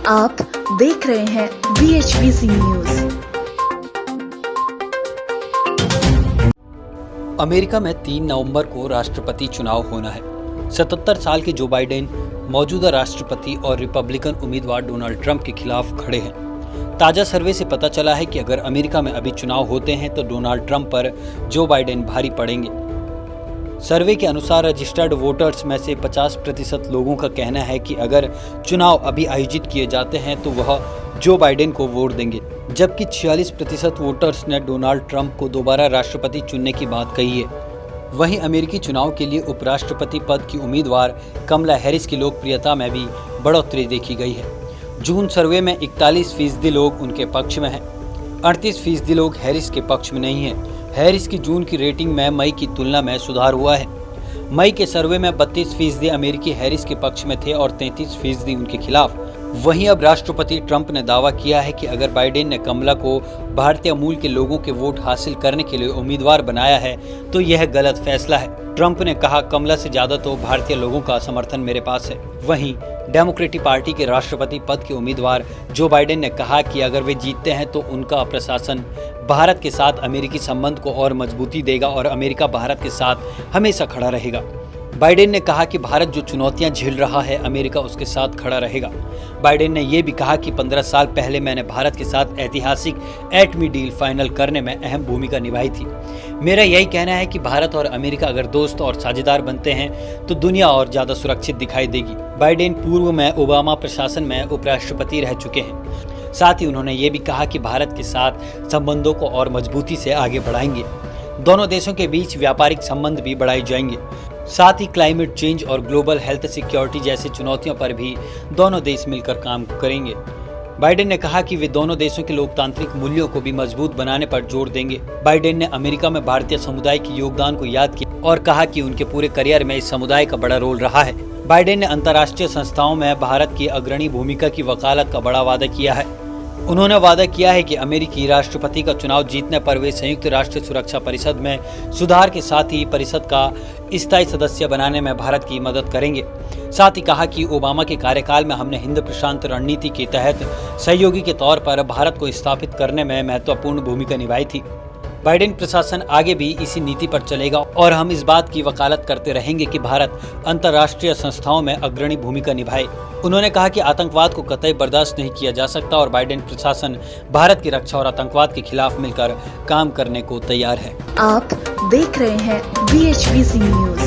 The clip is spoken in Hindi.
आप देख रहे हैं BHBC न्यूज। अमेरिका में 3 नवंबर को राष्ट्रपति चुनाव होना है। 77 साल के जो बाइडेन मौजूदा राष्ट्रपति और रिपब्लिकन उम्मीदवार डोनाल्ड ट्रंप के खिलाफ खड़े हैं। ताजा सर्वे से पता चला है कि अगर अमेरिका में अभी चुनाव होते हैं तो डोनाल्ड ट्रंप पर जो बाइडेन भारी पड़ेंगे। सर्वे के अनुसार रजिस्टर्ड वोटर्स में से 50% लोगों का कहना है कि अगर चुनाव अभी आयोजित किए जाते हैं तो वह जो बाइडेन को वोट देंगे, जबकि 46% वोटर्स ने डोनाल्ड ट्रंप को दोबारा राष्ट्रपति चुनने की बात कही है। वहीं अमेरिकी चुनाव के लिए उपराष्ट्रपति पद की उम्मीदवार कमला हैरिस की लोकप्रियता में भी बढ़ोतरी देखी गई है। जून सर्वे में 41% लोग उनके पक्ष में हैं, 38% लोग हैरिस के पक्ष में नहीं हैं। हैरिस की जून की रेटिंग में मई की तुलना में सुधार हुआ है। मई के सर्वे में 32% अमेरिकी हैरिस के पक्ष में थे और 33% उनके खिलाफ। वहीं अब राष्ट्रपति ट्रंप ने दावा किया है कि अगर बाइडेन ने कमला को भारतीय मूल के लोगों के वोट हासिल करने के लिए उम्मीदवार बनाया है तो यह गलत फैसला है। ट्रंप ने कहा, कमला से ज्यादा तो भारतीय लोगों का समर्थन मेरे पास है। वहीं डेमोक्रेटिक पार्टी के राष्ट्रपति पद के उम्मीदवार जो बाइडेन ने कहा कि अगर वे जीतते हैं तो उनका प्रशासन भारत के साथ अमेरिकी संबंध को और मजबूती देगा और अमेरिका भारत के साथ हमेशा खड़ा रहेगा। बाइडेन ने कहा कि भारत जो चुनौतियां झेल रहा है, अमेरिका उसके साथ खड़ा रहेगा। बाइडेन ने यह भी कहा कि 15 साल पहले मैंने भारत के साथ ऐतिहासिक एटमी डील फाइनल करने में अहम भूमिका निभाई थी। मेरा यही कहना है कि भारत और अमेरिका अगर दोस्त और साझेदार बनते हैं तो दुनिया और ज्यादा सुरक्षित दिखाई देगी। बाइडेन पूर्व में ओबामा प्रशासन में उपराष्ट्रपति रह चुके हैं। साथ ही उन्होंने ये भी कहा कि भारत के साथ संबंधों को और मजबूती से आगे बढ़ाएंगे। दोनों देशों के बीच व्यापारिक संबंध भी बढ़ाए जाएंगे। साथ ही क्लाइमेट चेंज और ग्लोबल हेल्थ सिक्योरिटी जैसी चुनौतियों पर भी दोनों देश मिलकर काम करेंगे। बाइडेन ने कहा कि वे दोनों देशों के लोकतांत्रिक मूल्यों को भी मजबूत बनाने पर जोर देंगे। बाइडेन ने अमेरिका में भारतीय समुदाय के योगदान को याद किया और कहा कि उनके पूरे करियर में इस समुदाय का बड़ा रोल रहा है। बाइडेन ने अंतर्राष्ट्रीय संस्थाओं में भारत की अग्रणी भूमिका की वकालत का बड़ा वादा किया है। उन्होंने वादा किया है कि अमेरिकी राष्ट्रपति का चुनाव जीतने पर वे संयुक्त राष्ट्र सुरक्षा परिषद में सुधार के साथ ही परिषद का स्थायी सदस्य बनाने में भारत की मदद करेंगे। साथ ही कहा कि ओबामा के कार्यकाल में हमने हिंद प्रशांत रणनीति के तहत सहयोगी के तौर पर भारत को स्थापित करने में महत्वपूर्ण भूमिका निभाई थी। बाइडेन प्रशासन आगे भी इसी नीति पर चलेगा और हम इस बात की वकालत करते रहेंगे कि भारत अंतर्राष्ट्रीय संस्थाओं में अग्रणी भूमिका निभाए। उन्होंने कहा कि आतंकवाद को कतई बर्दाश्त नहीं किया जा सकता और बाइडेन प्रशासन भारत की रक्षा और आतंकवाद के खिलाफ मिलकर काम करने को तैयार है। आप देख रहे हैं BHBC न्यूज।